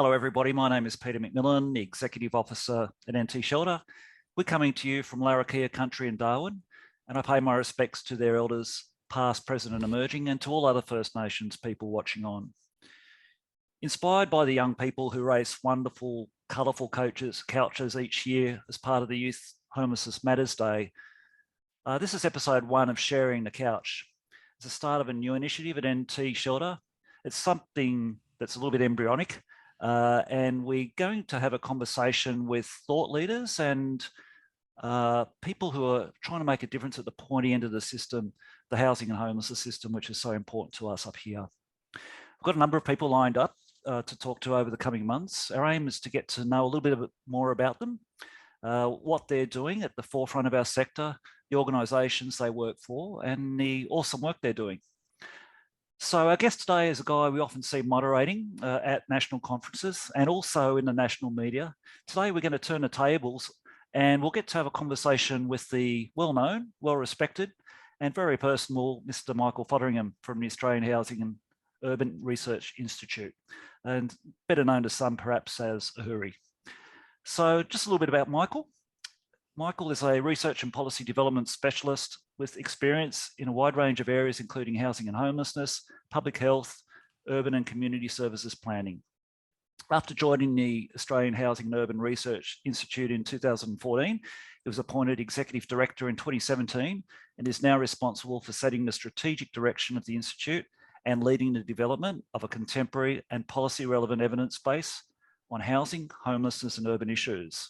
Hello, everybody. My name is Peter McMillan, the Executive Officer at NT Shelter. We're coming to you from Larrakia country in Darwin, and I pay my respects to their elders, past, present and emerging, and to all other First Nations people watching on. Inspired by the young people who race wonderful, colourful couches each year as part of the Youth Homelessness Matters Day, this is episode 1 of Sharing the Couch. It's the start of a new initiative at NT Shelter. It's something that's a little bit embryonic, and we're going to have a conversation with thought leaders and people who are trying to make a difference at the pointy end of the system, the housing and homelessness system, which is so important to us up here. I've got a number of people lined up to talk to over the coming months. Our aim is to get to know a little bit more about them, what they're doing at the forefront of our sector, the organisations they work for, and the awesome work they're doing. So our guest today is a guy we often see moderating at national conferences and also in the national media. Today we're going to turn the tables and we'll get to have a conversation with the well-known, well-respected and very personal Mr. Michael Fotheringham from the Australian Housing and Urban Research Institute, and better known to some perhaps as AHURI. So just a little bit about Michael. Michael is a research and policy development specialist with experience in a wide range of areas, including housing and homelessness, public health, urban and community services planning. After joining the Australian Housing and Urban Research Institute in 2014, he was appointed Executive Director in 2017 and is now responsible for setting the strategic direction of the Institute and leading the development of a contemporary and policy-relevant evidence base on housing, homelessness and urban issues.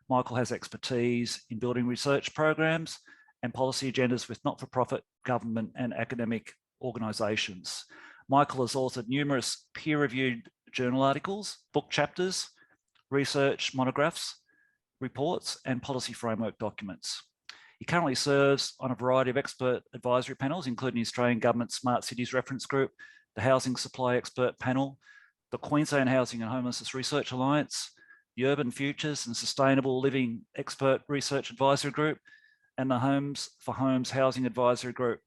Michael has expertise in building research programs and policy agendas with not-for-profit, government and academic organisations. Michael has authored numerous peer-reviewed journal articles, book chapters, research monographs, reports and policy framework documents. He currently serves on a variety of expert advisory panels, including the Australian Government Smart Cities Reference Group, the Housing Supply Expert Panel, the Queensland Housing and Homelessness Research Alliance, the Urban Futures and Sustainable Living Expert Research Advisory Group, and the Homes for Homes Housing Advisory Group.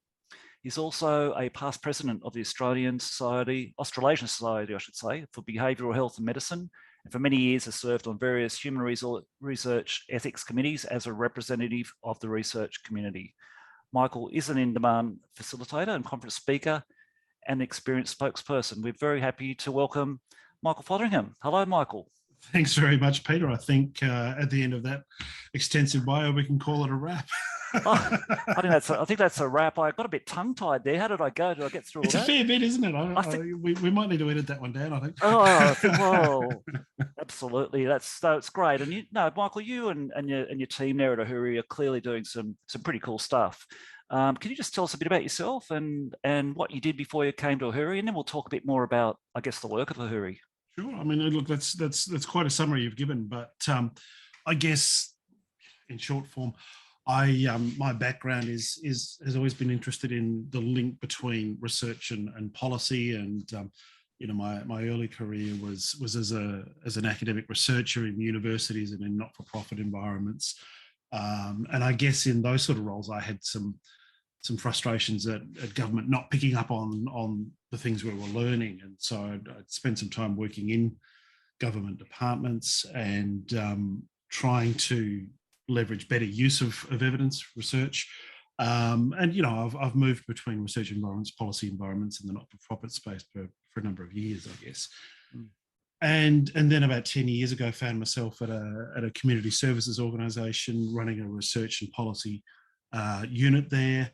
He's also a past president of the Australasian Society, I should say, for Behavioural Health and Medicine, and for many years has served on various human research ethics committees as a representative of the research community. Michael is an in-demand facilitator and conference speaker and an experienced spokesperson. We're very happy to welcome Michael Fotheringham. Hello, Michael. Thanks very much, Peter. I think at the end of that extensive bio, we can call it a wrap. I think that's a wrap. I got a bit tongue-tied there. How did I go? Did I get through all that? It's a fair bit, isn't it? We might need to edit that one down, I think. Oh, well, absolutely. That's great. And Michael, you and your team there at AHURI are clearly doing some pretty cool stuff. Can you just tell us a bit about yourself and what you did before you came to AHURI, and then we'll talk a bit more about, I guess, the work of AHURI. Sure. I mean, look, that's quite a summary you've given, but I guess in short form, my background has always been interested in the link between research and policy, and my early career was as an academic researcher in universities and in not-for-profit environments, and I guess in those sort of roles I had some frustrations at government not picking up on the things we were learning, and so I'd spent some time working in government departments and trying to leverage better use of evidence research. And I've moved between research environments, policy environments, and the not-for-profit space for a number of years, I guess. And then about 10 years ago, found myself at a community services organisation running a research and policy unit there.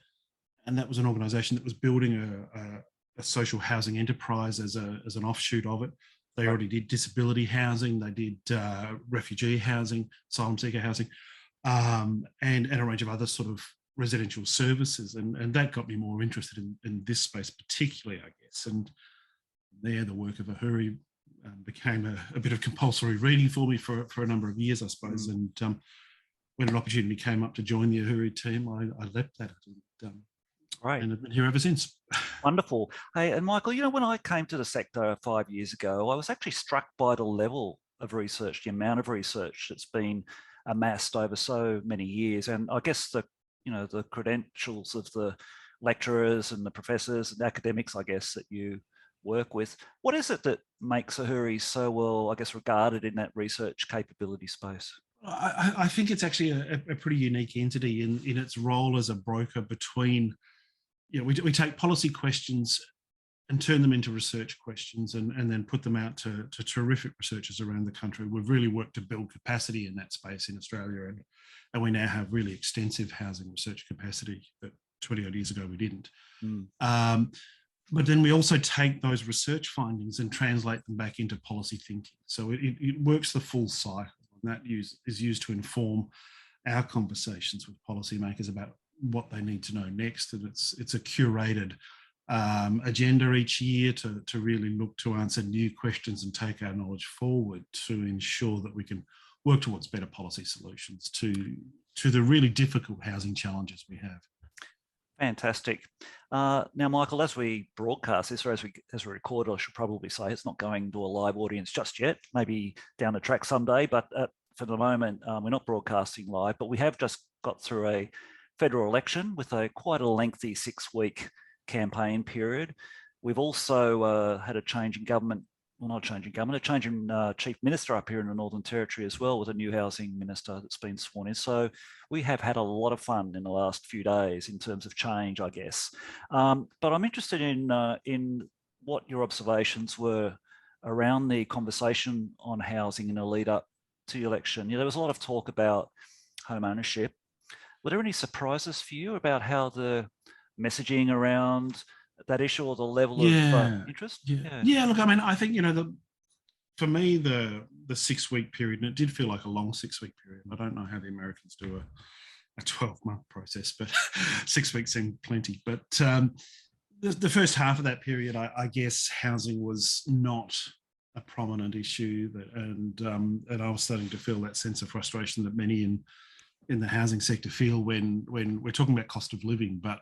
And that was an organisation that was building a social housing enterprise as an offshoot of it. They already did disability housing, they did refugee housing, asylum seeker housing, and a range of other sort of residential services. And that got me more interested in this space particularly, I guess. And there, the work of AHURI became a bit of compulsory reading for me for a number of years, I suppose. And when an opportunity came up to join the AHURI team, I leapt at it. Right. And I've been here ever since. Wonderful. Hey, and Michael, when I came to the sector 5 years ago, I was actually struck by the level of research, the amount of research that's been amassed over so many years. And I guess the credentials of the lecturers and the professors and academics, I guess, that you work with. What is it that makes AHURI so well, I guess, regarded in that research capability space? I think it's actually a pretty unique entity in its role as a broker between, we take policy questions and turn them into research questions and then put them out to terrific researchers around the country. We've really worked to build capacity in that space in Australia, and we now have really extensive housing research capacity that 20 odd years ago we didn't. But then we also take those research findings and translate them back into policy thinking. So it works the full cycle, and that is used to inform our conversations with policymakers about what they need to know next. And it's a curated agenda each year to really look to answer new questions and take our knowledge forward to ensure that we can work towards better policy solutions to the really difficult housing challenges we have. Fantastic. Now, Michael, as we broadcast this, or as we record, I should probably say it's not going to a live audience just yet, maybe down the track someday, but for the moment, we're not broadcasting live, but we have just got through a federal election with quite a lengthy 6-week campaign period. We've also had a change in government, well, not a change in government, a change in Chief Minister up here in the Northern Territory as well, with a new housing minister that's been sworn in. So we have had a lot of fun in the last few days in terms of change, I guess. But I'm interested in what your observations were around the conversation on housing in the lead up to the election. There was a lot of talk about home ownership. Were there any surprises for you about how the messaging around that issue or the level of interest? Yeah, look, I mean, I think, for me, the 6-week period, and it did feel like a long 6-week period. I don't know how the Americans do a 12-month process, but 6 weeks seemed plenty. But the first half of that period, I guess housing was not a prominent issue, and I was starting to feel that sense of frustration that many in the housing sector feel when we're talking about cost of living, but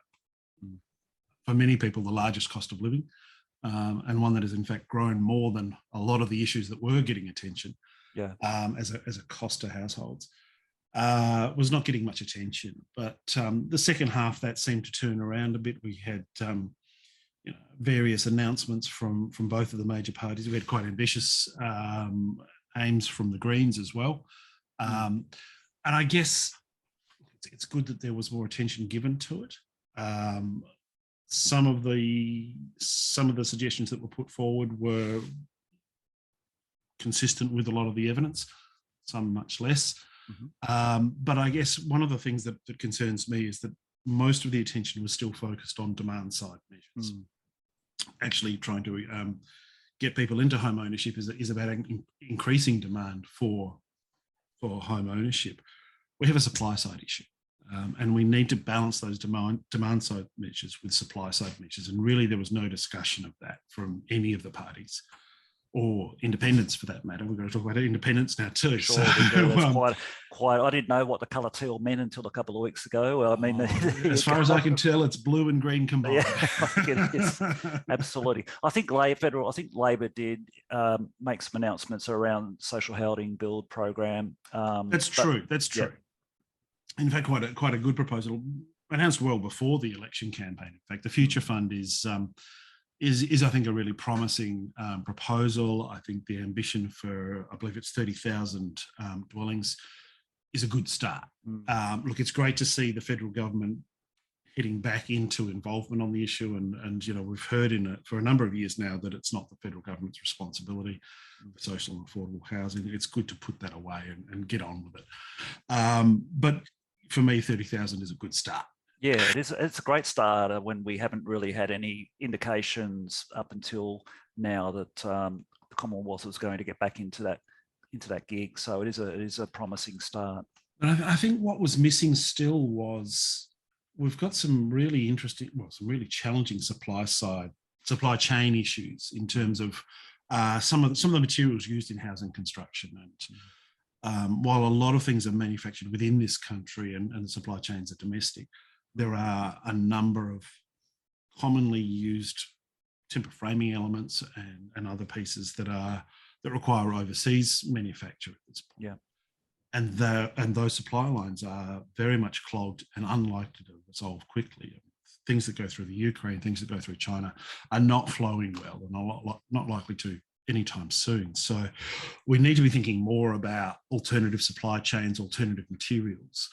for many people, the largest cost of living, and one that has in fact grown more than a lot of the issues that were getting attention as a cost to households, was not getting much attention. But the second half, that seemed to turn around a bit. We had various announcements from both of the major parties. We had quite ambitious aims from the Greens as well. And I guess it's good that there was more attention given to it. Some of the suggestions that were put forward were consistent with a lot of the evidence, some much less. But I guess one of the things that concerns me is that most of the attention was still focused on demand side measures. Actually trying to get people into home ownership is about increasing demand for home ownership. We have a supply side issue. And we need to balance those demand side measures with supply side measures. And really, there was no discussion of that from any of the parties or independents for that matter. We're going to talk about independents now too. Sure, that's quite. I didn't know what the colour teal meant until a couple of weeks ago. I mean, as far as I can tell, it's blue and green combined. Yeah, I think it is. Absolutely. I think Labor did make some announcements around social housing build program. That's true. Yeah. In fact, quite a good proposal, announced well before the election campaign. In fact, the Future Fund is I think a really promising proposal. I think the ambition for, I believe it's 30,000 dwellings, is a good start. Look, it's great to see the federal government heading back into involvement on the issue, and we've heard for a number of years now that it's not the federal government's responsibility for social and affordable housing. It's good to put that away and get on with it. But for me, 30,000 is a good start. Yeah, it is. It's a great start when we haven't really had any indications up until now that the Commonwealth was going to get back into that gig. So it is a promising start. And I think what was missing still was we've got some really interesting, some really challenging supply chain issues in terms of some of the materials used in housing construction. And while a lot of things are manufactured within this country and the supply chains are domestic, there are a number of commonly used timber framing elements and other pieces that require overseas manufacture at this point. Yeah. And those supply lines are very much clogged and unlikely to resolve quickly. things that go through the Ukraine, things that go through China are not flowing well and are not likely to anytime soon. So we need to be thinking more about alternative supply chains, alternative materials,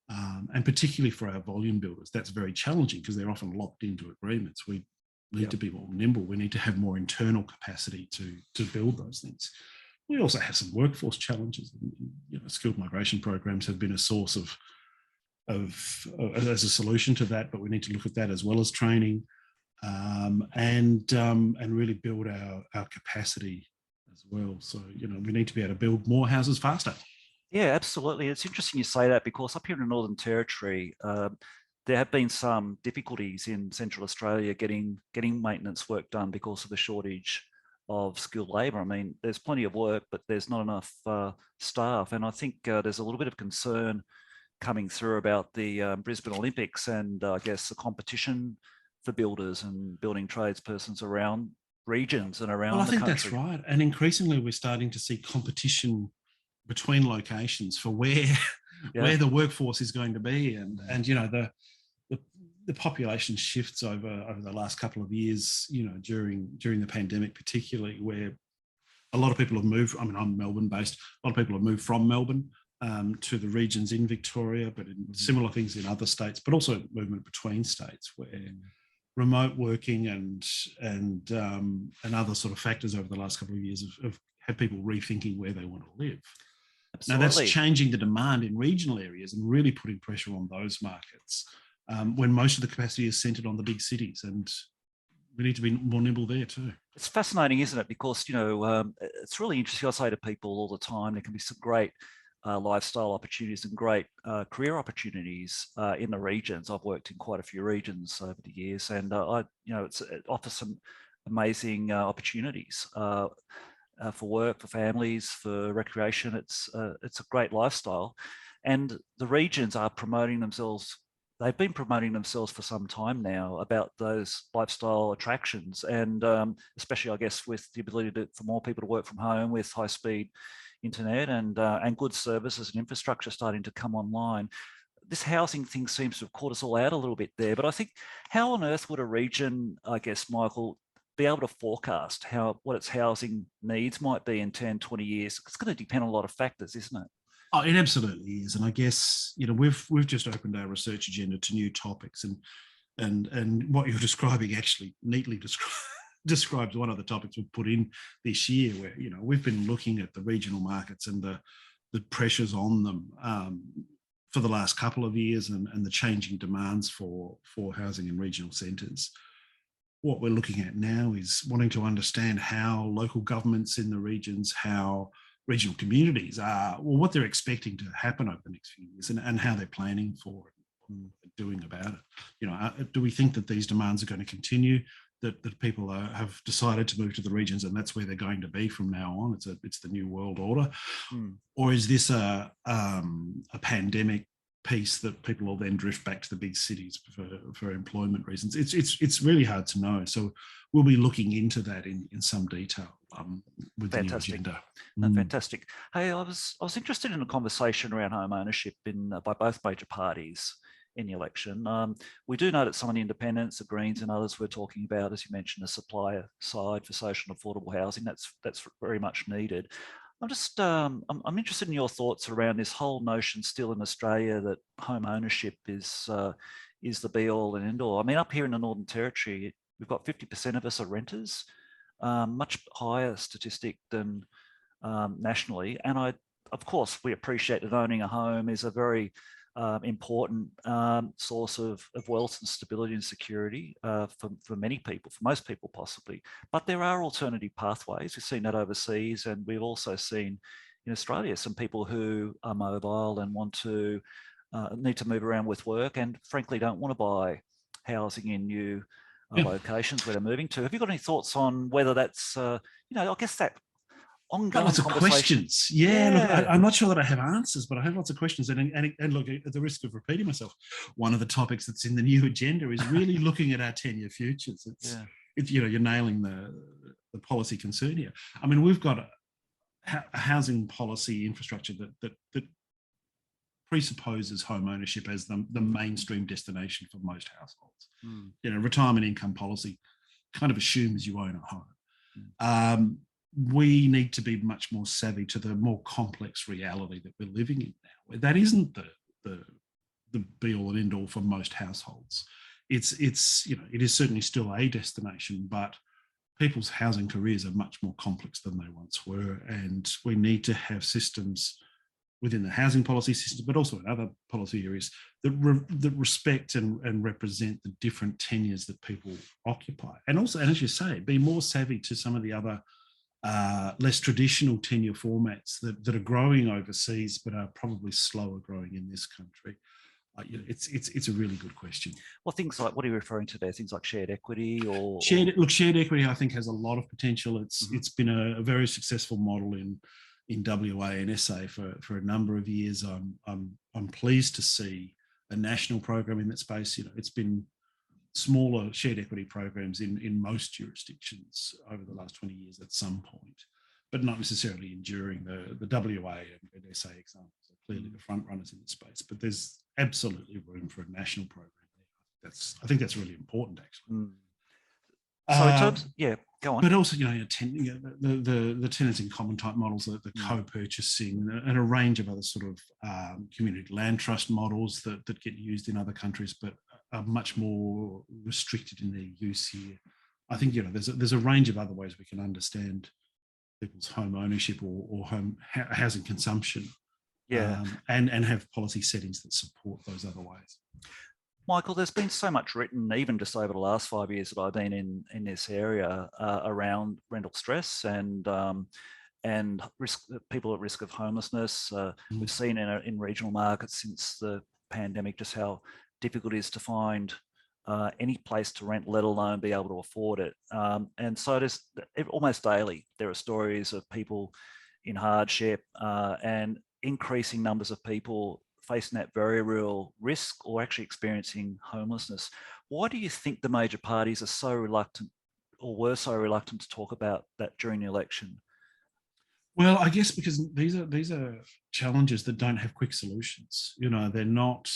and particularly for our volume builders, that's very challenging because they're often locked into agreements. We need to be more nimble. We need to have more internal capacity to build those things. We also have some workforce challenges. Skilled migration programs have been a source of as a solution to that, but we need to look at that as well as training, and really build our capacity as well. So we need to be able to build more houses faster. Yeah, absolutely. It's interesting you say that, because up here in the Northern Territory, there have been some difficulties in Central Australia getting maintenance work done because of the shortage of skilled labour. I mean, there's plenty of work, but there's not enough staff, and I think there's a little bit of concern coming through about the Brisbane Olympics and I guess the competition for builders and building tradespersons around regions and around the country. Well, I think that's right. And increasingly we're starting to see competition between locations for where the workforce is going to be. And the population shifts over the last couple of years, during the pandemic particularly, where a lot of people have moved. I mean, I'm Melbourne based. A lot of people have moved from Melbourne to the regions in Victoria, but in similar things in other states, but also movement between states where remote working and other sort of factors over the last couple of years have had people rethinking where they want to live. Absolutely. Now that's changing the demand in regional areas and really putting pressure on those markets when most of the capacity is centred on the big cities, and we need to be more nimble there too. It's fascinating, isn't it? Because, it's really interesting. I say to people all the time, there can be some great lifestyle opportunities and great career opportunities in the regions. I've worked in quite a few regions over the years, and it offers some amazing opportunities for work, for families, for recreation. It's a great lifestyle, and the regions are promoting themselves. They've been promoting themselves for some time now about those lifestyle attractions, and especially, I guess, with the ability for more people to work from home with high-speed internet and good services and infrastructure starting to come online. This housing thing seems to have caught us all out a little bit there, but I think, how on earth would a region, I guess, Michael, be able to forecast what its housing needs might be in 10, 20 years? It's going to depend on a lot of factors, isn't it? Oh, it absolutely is. And I guess, we've just opened our research agenda to new topics, and what you're describing actually neatly describes one of the topics we've put in this year, where, we've been looking at the regional markets and the pressures on them for the last couple of years, and the changing demands for housing in regional centres. What we're looking at now is wanting to understand how local governments in the regions, how regional communities are, what they're expecting to happen over the next few years, and how they're planning for it, and what they're doing about it. Do we think that these demands are going to continue, that people have decided to move to the regions and that's where they're going to be from now on? It's the new world order. Or is this a pandemic piece that people will then drift back to the big cities for employment reasons? It's really hard to know. So we'll be looking into that in some detail with the new agenda. Fantastic. Hey, I was interested in a conversation around home ownership by both major parties in the election. We do know that some of the independents, the Greens and others, were talking about, as you mentioned, the supplier side for social and affordable housing. That's very much needed. I'm interested in your thoughts around this whole notion still in Australia that home ownership is the be all and end all. I mean, up here in the Northern Territory, we've got 50% of us are renters, much higher statistic than nationally. And of course, we appreciate that owning a home is a very important source of wealth and stability and security for many people, for most people possibly. But there are alternative pathways. We've seen that overseas, and we've also seen in Australia some people who are mobile and want to need to move around with work, and frankly don't want to buy housing in new locations where they're moving to. Have you got any thoughts on whether that's, I guess that ongoing lots of questions. Yeah. Look, I'm not sure that I have answers, but I have lots of questions. And look, at the risk of repeating myself, one of the topics that's in the new agenda is really looking at our 10-year futures. You're nailing the policy concern here. I mean, we've got a housing policy infrastructure that presupposes home ownership as the mainstream destination for most households. Mm. You know, retirement income policy kind of assumes you own a home. Mm. We need to be much more savvy to the more complex reality that we're living in now, where that isn't the be all and end all for most households. It's you know, it is certainly still a destination, but people's housing careers are much more complex than they once were, and we need to have systems within the housing policy system, but also in other policy areas that respect and represent the different tenures that people occupy. And also, and as you say, be more savvy to some of the other less traditional tenure formats that are growing overseas, but are probably slower growing in this country. You know, it's a really good question. Well, things like, what are you referring to there? Things like shared equity or shared equity, I think, has a lot of potential. It's been a very successful model in WA and SA for a number of years. I'm pleased to see a national program in that space. You know, it's been smaller shared equity programs in most jurisdictions over the last 20 years at some point, but not necessarily enduring. The WA and SA examples are clearly the front runners in the space, but there's absolutely room for a national program. I think that's really important, actually. Mm. So in terms, yeah, go on. But also, you know, the tenants in common type models, the co-purchasing, and a range of other sort of community land trust models that get used in other countries, but are much more restricted in their use here. I think, you know, there's a range of other ways we can understand people's home ownership or home housing consumption, and have policy settings that support those other ways. Michael, there's been so much written, even just over the last 5 years that I've been in this area, around rental stress and people at risk of homelessness. We've seen in regional markets since the pandemic just how difficult it is to find any place to rent, let alone be able to afford it. And so there's almost daily there are stories of people in hardship and increasing numbers of people facing that very real risk or actually experiencing homelessness. Why do you think the major parties are so reluctant, or were so reluctant, to talk about that during the election? Well, I guess because these are challenges that don't have quick solutions. You know, they're not.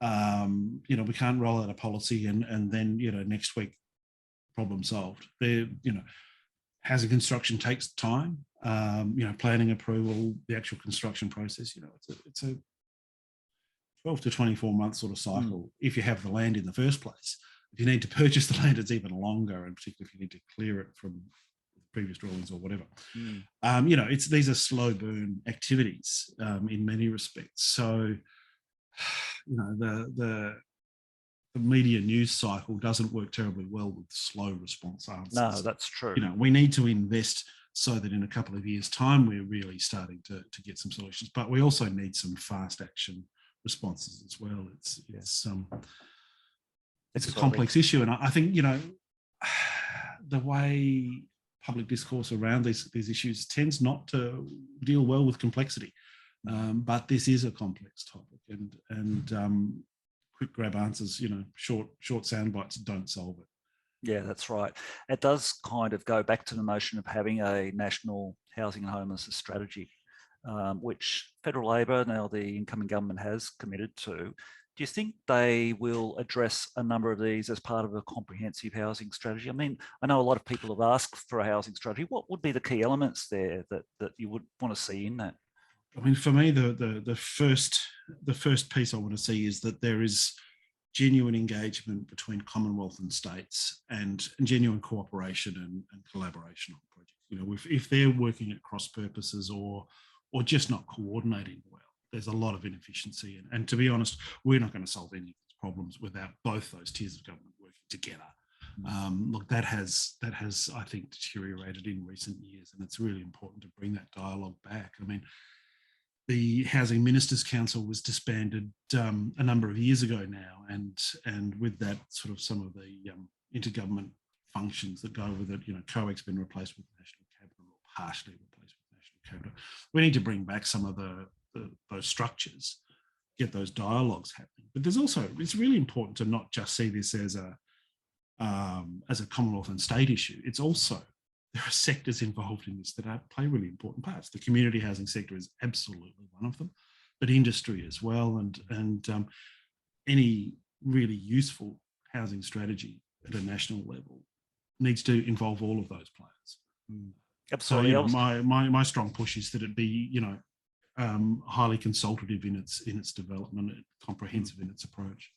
You know, we can't roll out a policy and then, you know, next week problem solved. You know, housing construction takes time. You know, planning approval, the actual construction process. You know, it's a 12 to 24 month sort of cycle if you have the land in the first place. If you need to purchase the land, it's even longer, and particularly if you need to clear it from previous drawings or whatever. You know, these are slow burn activities in many respects. So, you know, the media news cycle doesn't work terribly well with slow response answers. No, that's true. You know, we need to invest so that in a couple of years' time, we're really starting to get some solutions. But we also need some fast action responses as well. It's a complex issue, and I think, you know, the way public discourse around these issues tends not to deal well with complexity. But this is a complex topic, and quick grab answers, you know, short sound bites don't solve it. Yeah, that's right. It does kind of go back to the notion of having a national housing and homelessness strategy, which federal Labor, now the incoming government, has committed to. Do you think they will address a number of these as part of a comprehensive housing strategy? I mean, I know a lot of people have asked for a housing strategy. What would be the key elements there that you would want to see in that? I mean, for me, the first piece I want to see is that there is genuine engagement between Commonwealth and states, and genuine cooperation and collaboration on projects. You know, if they're working at cross purposes or just not coordinating well, there's a lot of inefficiency. And to be honest, we're not going to solve any of these problems without both those tiers of government working together. Look, that has, I think, deteriorated in recent years, and it's really important to bring that dialogue back. I mean, the Housing Ministers' Council was disbanded a number of years ago now, and with that, sort of some of the intergovernment functions that go with it, you know, COAC's been replaced with National Cabinet, or partially replaced with National Cabinet. We need to bring back some of those structures, get those dialogues happening. But there's also, it's really important to not just see this as a Commonwealth and state issue. It's also, there are sectors involved in this that play really important parts. The community housing sector is absolutely one of them. industry as well, and any really useful housing strategy at a national level needs to involve all of those players. Absolutely. So, my strong push is that it be, highly consultative in its development, comprehensive in its approach.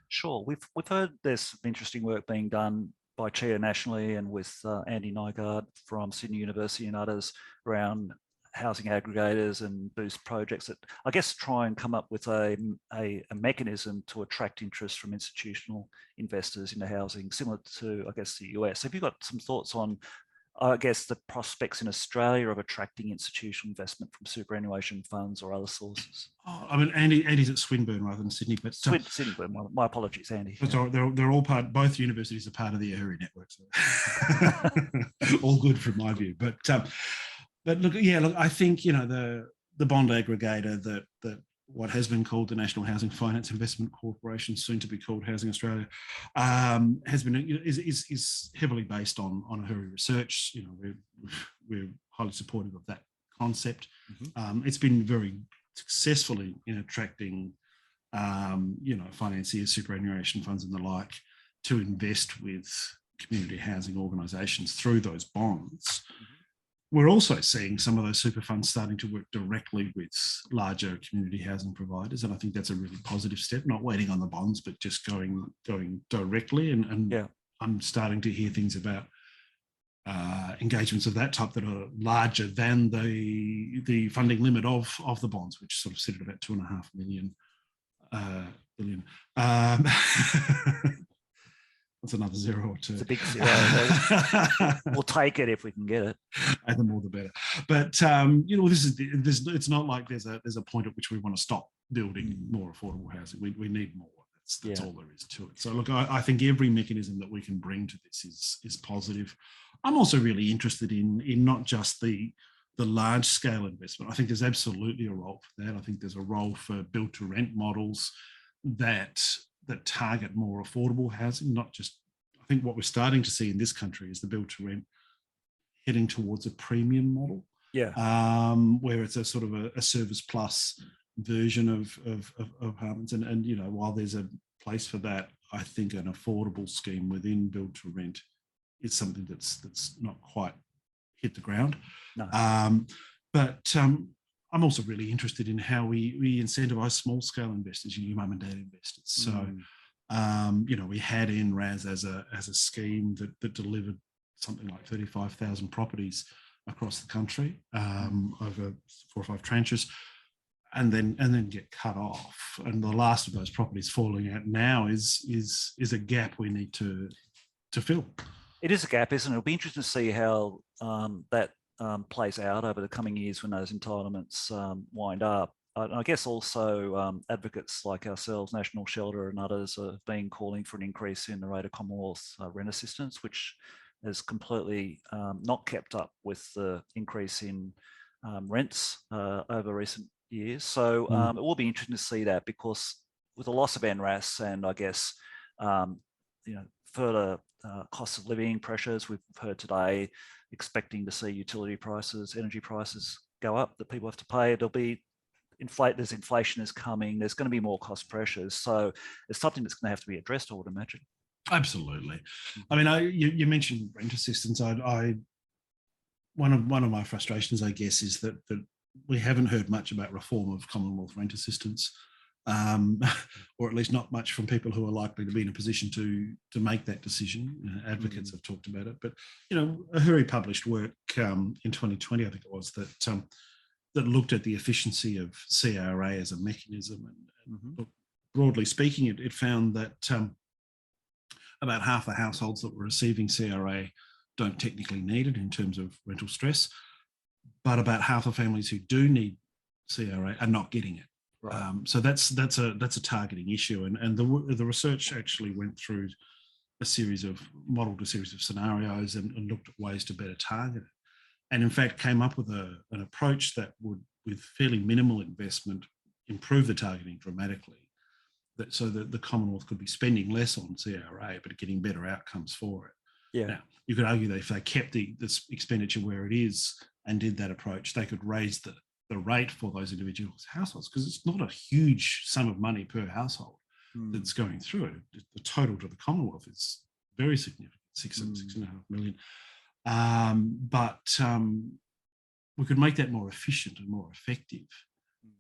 Sure. We've heard there's some interesting work being done by CHIA nationally and with Andy Nygaard from Sydney University and others around housing aggregators and boost projects that I guess try and come up with a mechanism to attract interest from institutional investors into housing, similar to, I guess, the US. Have you got some thoughts on, I guess, the prospects in Australia of attracting institutional investment from superannuation funds or other sources? Oh, I mean, Andy's at Swinburne rather than Sydney, but Swinburne. My apologies, Andy. Yeah. They're all both universities are part of the AHURI network, so all good from my view. But look, I think the bond aggregator that what has been called the National Housing Finance Investment Corporation, soon to be called Housing Australia, is heavily based on AHURI research. We're highly supportive of that concept. It's been very successful in attracting financiers, superannuation funds and the like to invest with community housing organisations through those bonds. We're also seeing some of those super funds starting to work directly with larger community housing providers, and I think that's a really positive step. Not waiting on the bonds, but just going directly. And yeah. I'm starting to hear things about engagements of that type that are larger than the funding limit of the bonds, which sort of sit at about 2.5 billion. That's another zero or two. It's a big zero. We'll take it if we can get it. And the more the better. But it's not like there's a point at which we want to stop building more affordable housing. We need more. That's all there is to it. So look, I think every mechanism that we can bring to this is positive. I'm also really interested in not just the large scale investment. I think there's absolutely a role for that. I think there's a role for build to rent models that target more affordable housing, not just, I think what we're starting to see in this country is the build to rent heading towards a premium model. Yeah. Where it's a sort of a service plus version of apartments. And while there's a place for that, I think an affordable scheme within build to rent is something that's not quite hit the ground. No. But I'm also really interested in how we incentivize small scale investors, your mum and dad investors. So, we had NRAS as a scheme that delivered something like 35,000 properties across the country over 4 or 5 tranches, and then get cut off. And the last of those properties falling out now is a gap we need to fill. It is a gap, isn't it? It'll be interesting to see how that plays out over the coming years when those entitlements wind up. I guess also advocates like ourselves, National Shelter and others, have been calling for an increase in the rate of Commonwealth rent assistance, which has completely not kept up with the increase in rents over recent years. So it will be interesting to see that, because with the loss of NRAS and I guess further cost of living pressures, we've heard today, expecting to see utility prices, energy prices go up that people have to pay. There'll be there's inflation is coming. There's going to be more cost pressures. So it's something that's going to have to be addressed, I would imagine. Absolutely. I mean, you mentioned rent assistance. One of my frustrations, I guess, is that we haven't heard much about reform of Commonwealth rent assistance, or at least not much from people who are likely to be in a position to make that decision. Advocates have talked about it, but AHURI published work in 2020, I think it was, that looked at the efficiency of CRA as a mechanism, and broadly speaking, it found that about half the households that were receiving CRA don't technically need it in terms of rental stress, but about half the families who do need CRA are not getting it. Right. So that's a targeting issue, and the research actually went through modeled a series of scenarios and looked at ways to better target it, and in fact came up with an approach that would, with fairly minimal investment, improve the targeting dramatically, so that the Commonwealth could be spending less on CRA but getting better outcomes for it. Yeah. Now, you could argue that if they kept this expenditure where it is and did that approach, they could raise the the rate for those individual households, because it's not a huge sum of money per household that's going through. The total to the Commonwealth is very significant, 6.5 million. But we could make that more efficient and more effective,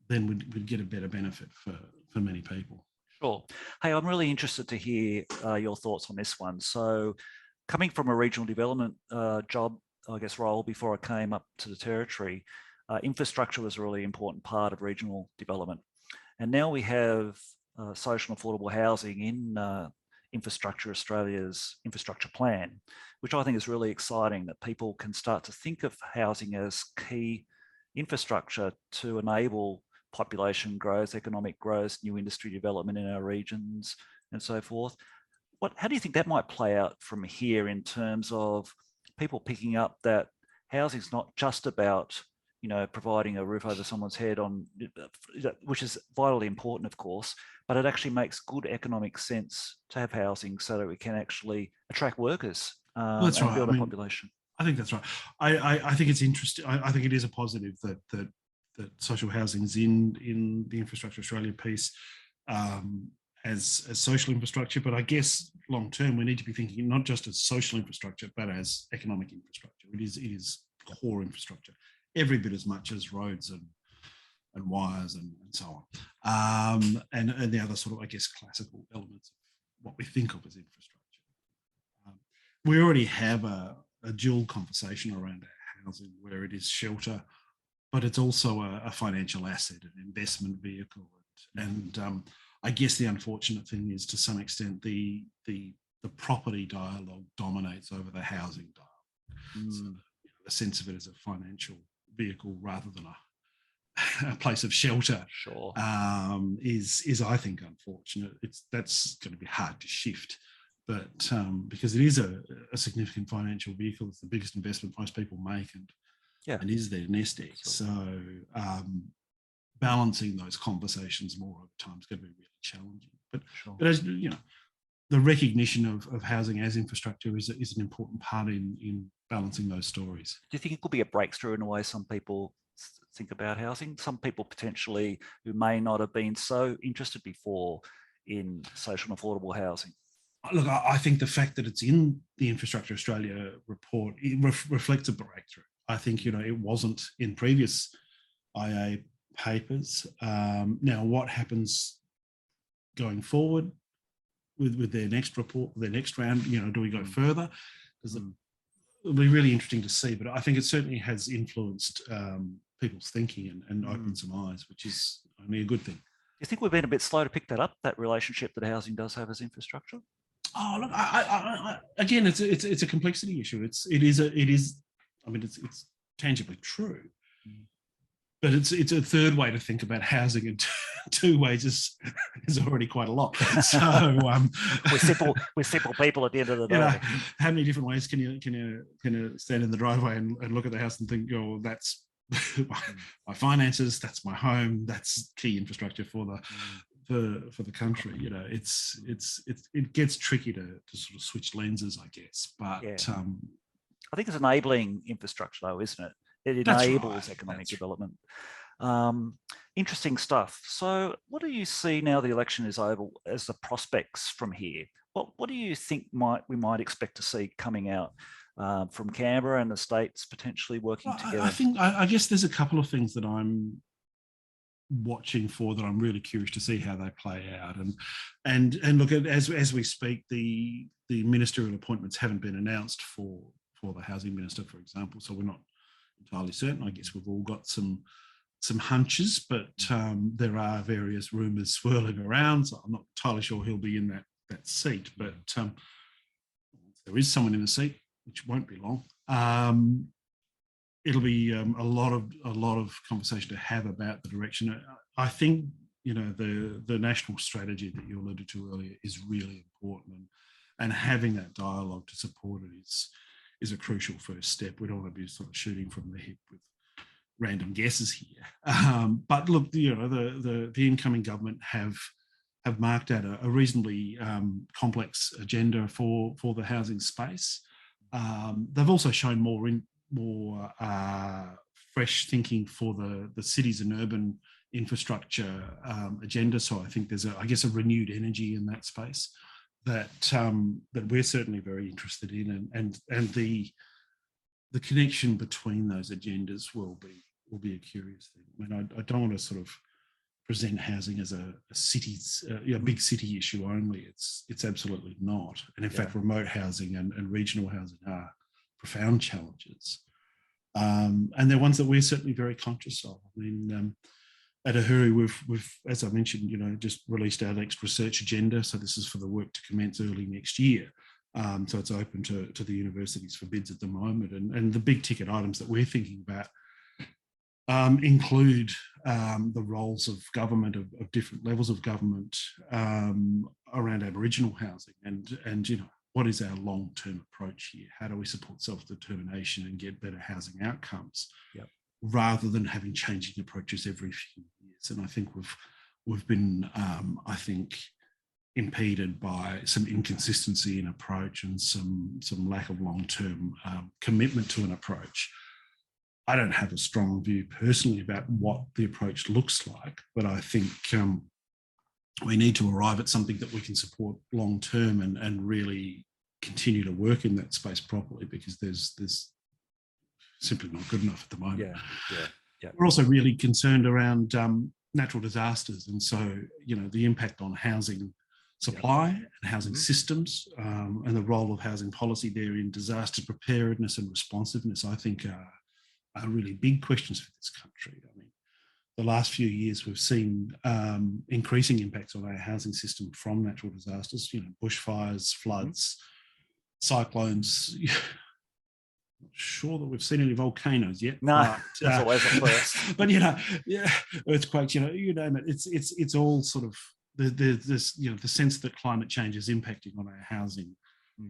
then we'd get a better benefit for many people. Sure. Hey, I'm really interested to hear your thoughts on this one. So coming from a regional development job, I guess, role before I came up to the Territory, infrastructure was a really important part of regional development. And now we have social and affordable housing in Infrastructure Australia's infrastructure plan, which I think is really exciting, that people can start to think of housing as key infrastructure to enable population growth, economic growth, new industry development in our regions, and so forth. How do you think that might play out from here in terms of people picking up that housing is not just about, you know, providing a roof over someone's head, which is vitally important, of course, but it actually makes good economic sense to have housing so that we can actually attract workers and build a population. I think that's right. I think it's interesting. I think it is a positive that social housing is in the Infrastructure Australia piece as social infrastructure. But I guess long term we need to be thinking not just as social infrastructure, but as economic infrastructure. It is core infrastructure, every bit as much as roads and wires and so on, and the other sort of, I guess, classical elements of what we think of as infrastructure. We already have a dual conversation around our housing, where it is shelter, but it's also a financial asset, an investment vehicle. And I guess the unfortunate thing is, to some extent, the property dialogue dominates over the housing dialogue. So the sense of it as a financial vehicle rather than a place of shelter, sure, is I think unfortunate. That's going to be hard to shift, but because it is a significant financial vehicle, it's the biggest investment most people make, and is their nest egg. So balancing those conversations more over time is going to be really challenging. But as you know, the recognition of housing as infrastructure is an important part in balancing those stories. Do you think it could be a breakthrough in the way some people think about housing? Some people potentially who may not have been so interested before in social and affordable housing. Look, I think the fact that it's in the Infrastructure Australia report, it reflects a breakthrough. I think, you know, it wasn't in previous IA papers. Now, what happens going forward with their next report, their next round, you know, do we go further? It'll be really interesting to see, but I think it certainly has influenced people's thinking and opened some eyes, which is only a good thing. Do you think we've been a bit slow to pick that up, that relationship that housing does have as infrastructure? Oh, look, again, it's a complexity issue. It is. I mean, it's tangibly true, but it's a third way to think about housing in two ways is already quite a lot. So we're simple people at the end of the day. You know, how many different ways can you stand in the driveway and look at the house and think, oh, that's my finances, that's my home, that's key infrastructure for the country. You know, it gets tricky to sort of switch lenses, I guess. But I think it's enabling infrastructure, though, isn't it? It enables economic development. Interesting stuff. So what do you see now the election is over as the prospects from here? What do you think we might expect to see coming out from Canberra and the states potentially working together? I guess there's a couple of things that I'm watching for that I'm really curious to see how they play out. And look, as we speak, the ministerial appointments haven't been announced for the housing minister, for example. So we're not entirely certain. I guess we've all got some hunches, but there are various rumours swirling around. So I'm not entirely sure he'll be in that seat. But there is someone in the seat, which won't be long. It'll be a lot of conversation to have about the direction. I think, you know, the national strategy that you alluded to earlier is really important, and having that dialogue to support it is a crucial first step. We don't want to be sort of shooting from the hip with random guesses here. But look, you know, the incoming government have marked out a reasonably complex agenda for the housing space. They've also shown more fresh thinking for the cities and urban infrastructure agenda. So I think there's I guess a renewed energy in that space that we're certainly very interested in, and the connection between those agendas will be a curious thing. I mean, I don't want to sort of present housing as a city's big city issue only. It's absolutely not. And in fact, remote housing and regional housing are profound challenges. And they're ones that we're certainly very conscious of. I mean, at AHURI, we've, as I mentioned, just released our next research agenda. So this is for the work to commence early next year. So it's open to the universities for bids at the moment. And the big ticket items that we're thinking about include the roles of government, of different levels of government around Aboriginal housing, and what is our long-term approach here? How do we support self-determination and get better housing outcomes, rather than having changing approaches every few years? And I think we've been, I think, impeded by some inconsistency in approach and some lack of long-term commitment to an approach. I don't have a strong view personally about what the approach looks like, but I think we need to arrive at something that we can support long term and really continue to work in that space properly, because there's simply not good enough at the moment. Yeah. We're also really concerned around natural disasters, and so the impact on housing supply and housing systems, and the role of housing policy there in disaster preparedness and responsiveness, I think are really big questions for this country. I mean, the last few years we've seen increasing impacts on our housing system from natural disasters, bushfires, floods, cyclones. Not sure that we've seen any volcanoes yet. No, but, that's always a first. But earthquakes. You name it. It's all sort of there's this the sense that climate change is impacting on our housing.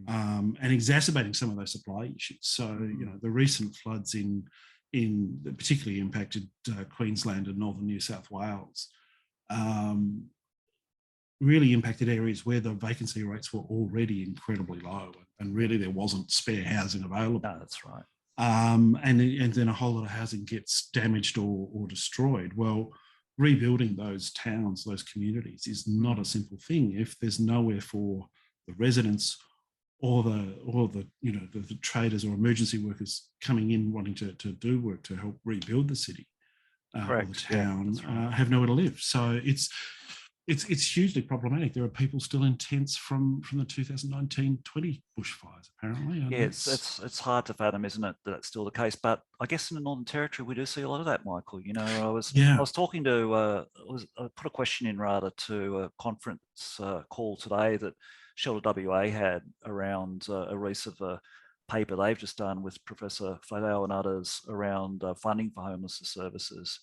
And exacerbating some of those supply issues. So, the recent floods in particularly impacted Queensland and northern New South Wales, really impacted areas where the vacancy rates were already incredibly low, and really there wasn't spare housing available. No, that's right. And then a whole lot of housing gets damaged or destroyed. Well, rebuilding those towns, those communities, is not a simple thing if there's nowhere for the residents or the traders or emergency workers coming in wanting to do work to help rebuild the city or the town, have nowhere to live. So it's hugely problematic. There are people still in tents from the 2019-20 bushfires, apparently. And it's hard to fathom, isn't it, that it's still the case? But I guess in the Northern Territory we do see a lot of that, Michael. I was talking to I put a question in rather to a conference call today that Shelter WA had around a release of a paper they've just done with Professor Fotheringham and others around funding for homelessness services.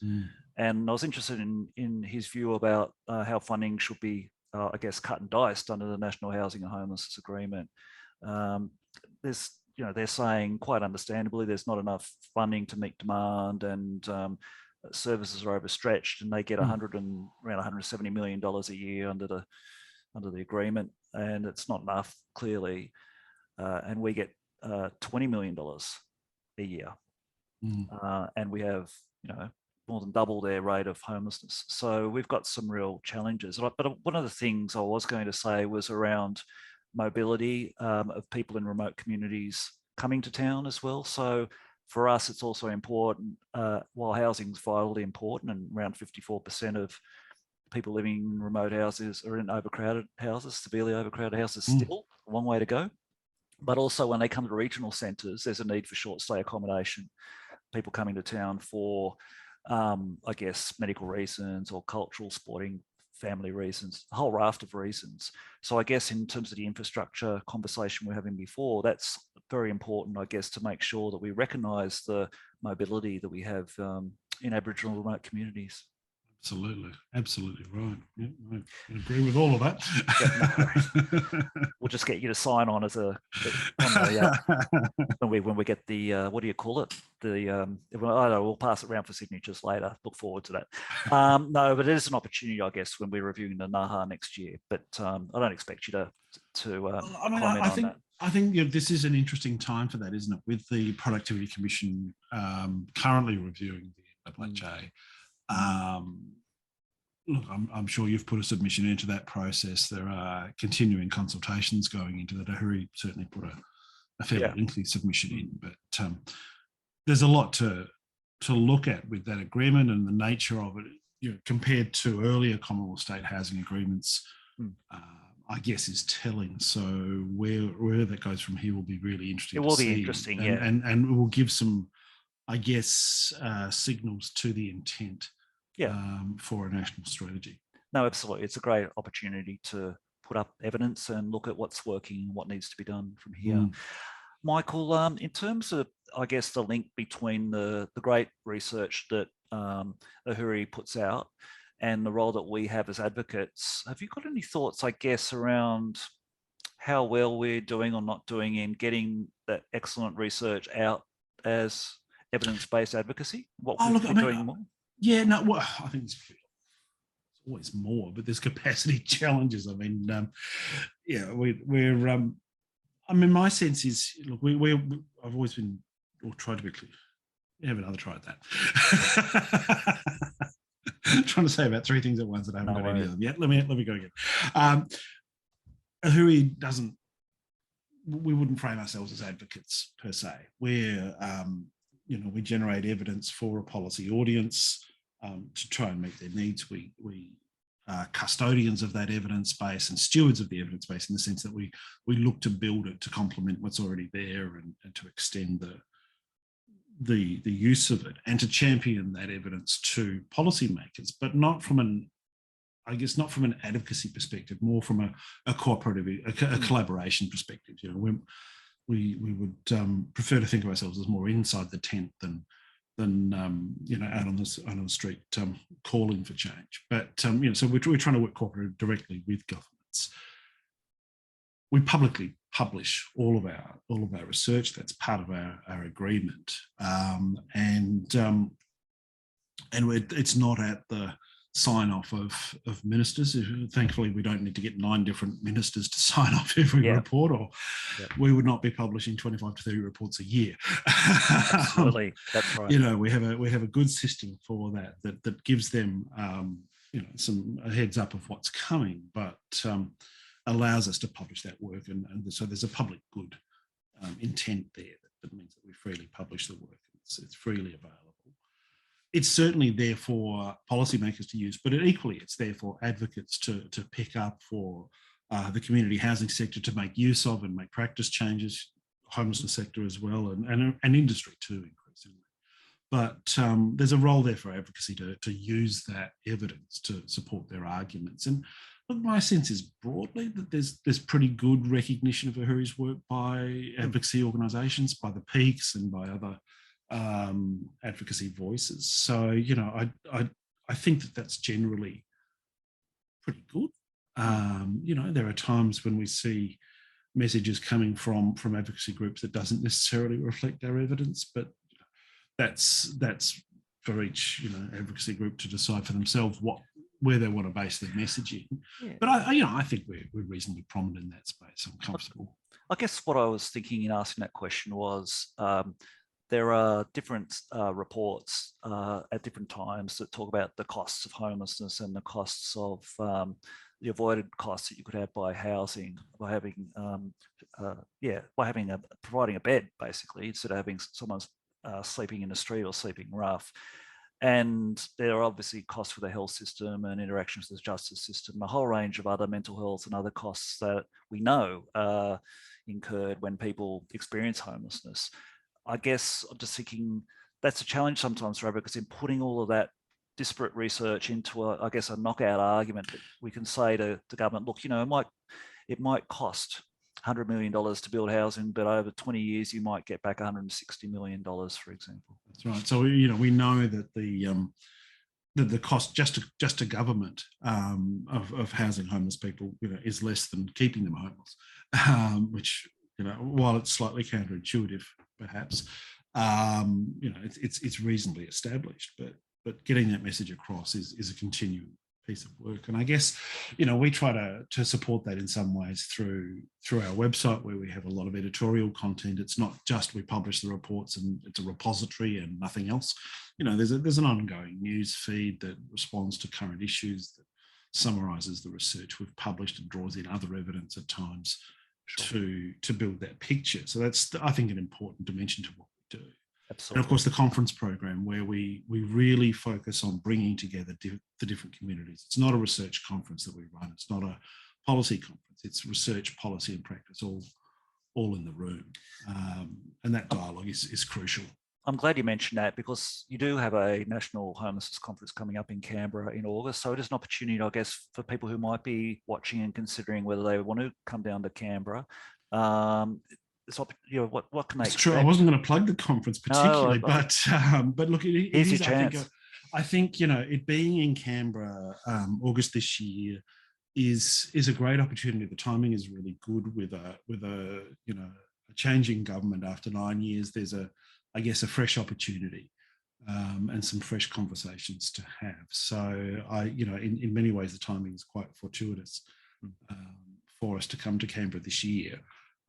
And I was interested in his view about how funding should be, I guess, cut and diced under the National Housing and Homelessness Agreement. They're saying, quite understandably, there's not enough funding to meet demand, and services are overstretched, and they get around $170 million a year under the agreement, and it's not enough, clearly, and we get $20 million a year, and we have more than double their rate of homelessness. So we've got some real challenges. But one of the things I was going to say was around mobility of people in remote communities coming to town as well. So for us, it's also important, while housing is vitally important, and around 54% of people living in remote houses are in overcrowded houses, severely overcrowded houses, still a long way to go. But also when they come to regional centres, there's a need for short stay accommodation, people coming to town for, I guess, medical reasons or cultural, sporting, family reasons, a whole raft of reasons. So I guess in terms of the infrastructure conversation we were having before, that's very important, I guess, to make sure that we recognise the mobility that we have in Aboriginal remote communities. Absolutely right. Yeah, I agree with all of that. We'll just get you to sign on as when we get the what do you call it? We'll pass it around for signatures later. Look forward to that. No, but it is an opportunity, I guess, when we're reviewing the NAHA next year. But I don't expect you to comment on that. I think this is an interesting time for that, isn't it? With the Productivity Commission currently reviewing the AHURI. Look, I'm sure you've put a submission into that process. There are continuing consultations going into that. AHURI certainly put a fairly lengthy submission in, but there's a lot to look at with that agreement and the nature of it, compared to earlier Commonwealth state housing agreements. I guess is telling. So where that goes from here will be really interesting. It will be interesting, and it will give some, I guess, signals to the intent for a national strategy. No, absolutely. It's a great opportunity to put up evidence and look at what's working and what needs to be done from here. Michael, in terms of, I guess, the link between the great research that AHURI puts out and the role that we have as advocates, have you got any thoughts, I guess, around how well we're doing or not doing in getting that excellent research out as evidence-based advocacy? What we're doing more? Yeah, no, well, I think it's always more, but there's capacity challenges. I mean, we're I mean, my sense is, look, I've always been, or tried to be clear. Have another try at that. Trying to say about three things at once that I haven't got any of them yet. Let me go again. AHURI doesn't. We wouldn't frame ourselves as advocates per se. We're we generate evidence for a policy audience to try and meet their needs. We are custodians of that evidence base and stewards of the evidence base in the sense that we look to build it to complement what's already there and to extend the use of it and to champion that evidence to policymakers, but not from an advocacy perspective, more from a cooperative, a collaboration perspective. We would prefer to think of ourselves as more inside the tent than out on the street calling for change. But so we're trying to work cooperatively directly with governments. We publicly publish all of our research. That's part of our agreement, and it's not at the sign off of ministers. Thankfully, we don't need to get 9 different ministers to sign off every report, or we would not be publishing 25 to 30 reports a year. Absolutely, that's right. We have a good system for that gives them some heads up of what's coming, but allows us to publish that work, and so there's a public good intent there that means that we freely publish the work. It's freely available. It's certainly there for policymakers to use, but equally it's there for advocates to pick up, for the community housing sector to make use of and make practice changes, homelessness sector as well, and industry too, increasingly. But there's a role there for advocacy to use that evidence to support their arguments. And look, my sense is broadly that there's pretty good recognition of AHURI's work by advocacy organisations, by the peaks and by other advocacy voices. So I think that's generally pretty good. There are times when we see messages coming from advocacy groups that doesn't necessarily reflect our evidence, but that's for each advocacy group to decide for themselves where they want to base their messaging. But I think we're reasonably prominent in that space. I'm comfortable. I guess what I was thinking in asking that question was there are different reports at different times that talk about the costs of homelessness and the costs of the avoided costs that you could have by housing, by having, providing a bed basically, instead of having someone sleeping in the street or sleeping rough. And there are obviously costs for the health system and interactions with the justice system, a whole range of other mental health and other costs that we know are incurred when people experience homelessness. I guess I'm just thinking that's a challenge sometimes for advocates in putting all of that disparate research into a knockout argument that we can say to the government, look, it might cost $100 million to build housing, but over 20 years you might get back $160 million, for example. That's right. So we know that the cost just to government of housing homeless people is less than keeping them homeless, which while it's slightly counterintuitive perhaps, it's reasonably established, but getting that message across is a continuing piece of work. And I guess, we try to support that in some ways through our website, where we have a lot of editorial content. It's not just we publish the reports and it's a repository and nothing else. There's an ongoing news feed that responds to current issues, that summarises the research we've published and draws in other evidence at times to build that picture. So that's, I think, an important dimension to what we do. Absolutely. And of course, the conference program, where we really focus on bringing together the different communities. It's not a research conference that we run. It's not a policy conference. It's research, policy and practice all in the room. And that dialogue is crucial. I'm glad you mentioned that, because you do have a National Homelessness Conference coming up in Canberra in August. So it is an opportunity, I guess, for people who might be watching and considering whether they want to come down to Canberra. What can they? It's true. I wasn't going to plug the conference particularly, but look, here's your chance. I think it being in Canberra August this year is a great opportunity. The timing is really good with a changing government after 9 years. There's a fresh opportunity and some fresh conversations to have. So in many ways, the timing is quite fortuitous for us to come to Canberra this year.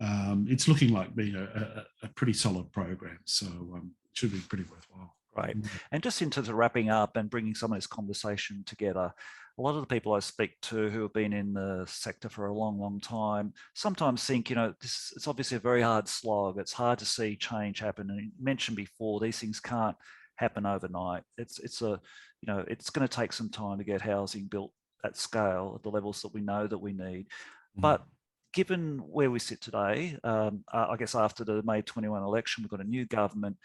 It's looking like being a pretty solid program, so it should be pretty worthwhile. Right. And just in terms of wrapping up and bringing some of this conversation together, a lot of the people I speak to who have been in the sector for a long, long time sometimes think, it's obviously a very hard slog. It's hard to see change happen. And you mentioned before, these things can't happen overnight. It's going to take some time to get housing built at scale at the levels that we know that we need. But given where we sit today, I guess after the May 21 election, we've got a new government.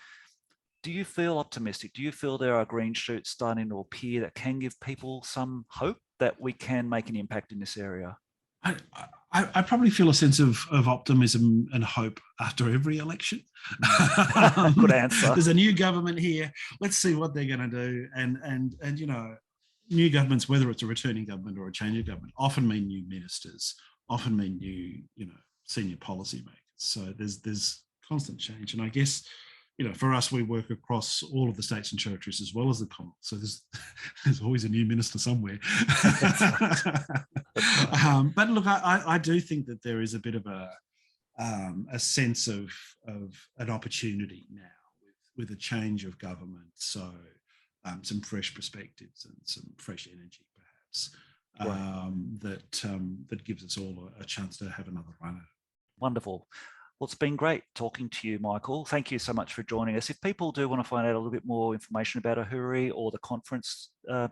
Do you feel optimistic? Do you feel there are green shoots starting to appear that can give people some hope that we can make an impact in this area? I probably feel a sense of optimism and hope after every election. Good answer. There's a new government here. Let's see what they're going to do. And new governments, whether it's a returning government or a change of government, often mean new ministers, often mean new, senior policymakers. So there's constant change. And I guess, for us, we work across all of the states and territories as well as the Commonwealth. So there's always a new minister somewhere. But look, I do think that there is a bit of a sense of an opportunity now with a change of government. So some fresh perspectives and some fresh energy, perhaps. That gives us all a chance to have another run at it. Wonderful. Well, it's been great talking to you, Michael. Thank you so much for joining us. If people do want to find out a little bit more information about AHURI or the conference, how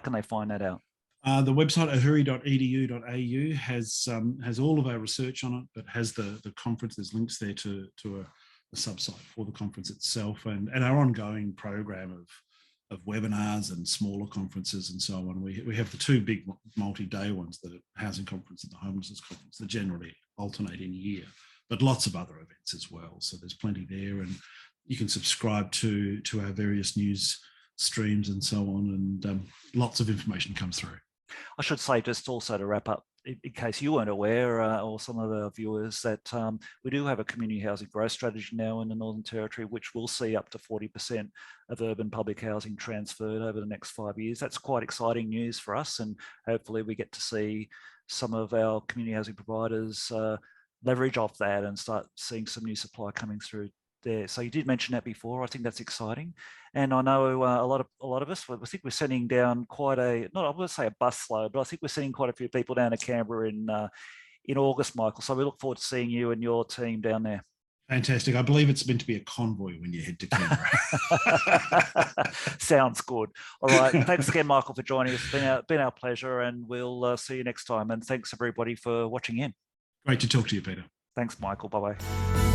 can they find that out? The website ahuri.edu.au has all of our research on it, but has the conference. There's links there to a subsite for the conference itself, and our ongoing program of webinars and smaller conferences and so on. We have the two big multi-day ones, the housing conference and the homelessness conference, that generally alternate in a year, but lots of other events as well. So there's plenty there, and you can subscribe to our various news streams and so on, and lots of information comes through. I should say, just also to wrap up, in case you weren't aware, or some of our viewers, that we do have a community housing growth strategy now in the Northern Territory, which will see up to 40% of urban public housing transferred over the next 5 years. That's quite exciting news for us, and hopefully we get to see some of our community housing providers leverage off that and start seeing some new supply coming through there. So you did mention that before. I think that's exciting, and I know a lot of us. I think we're sending down quite I wouldn't say a busload, but I think we're sending quite a few people down to Canberra in August, Michael. So we look forward to seeing you and your team down there. Fantastic. I believe it's meant to be a convoy when you head to Canberra. Sounds good. All right. Thanks again, Michael, for joining us. It's been our pleasure, and we'll see you next time. And thanks everybody for watching in. Great to talk to you, Peter. Thanks, Michael. Bye-bye.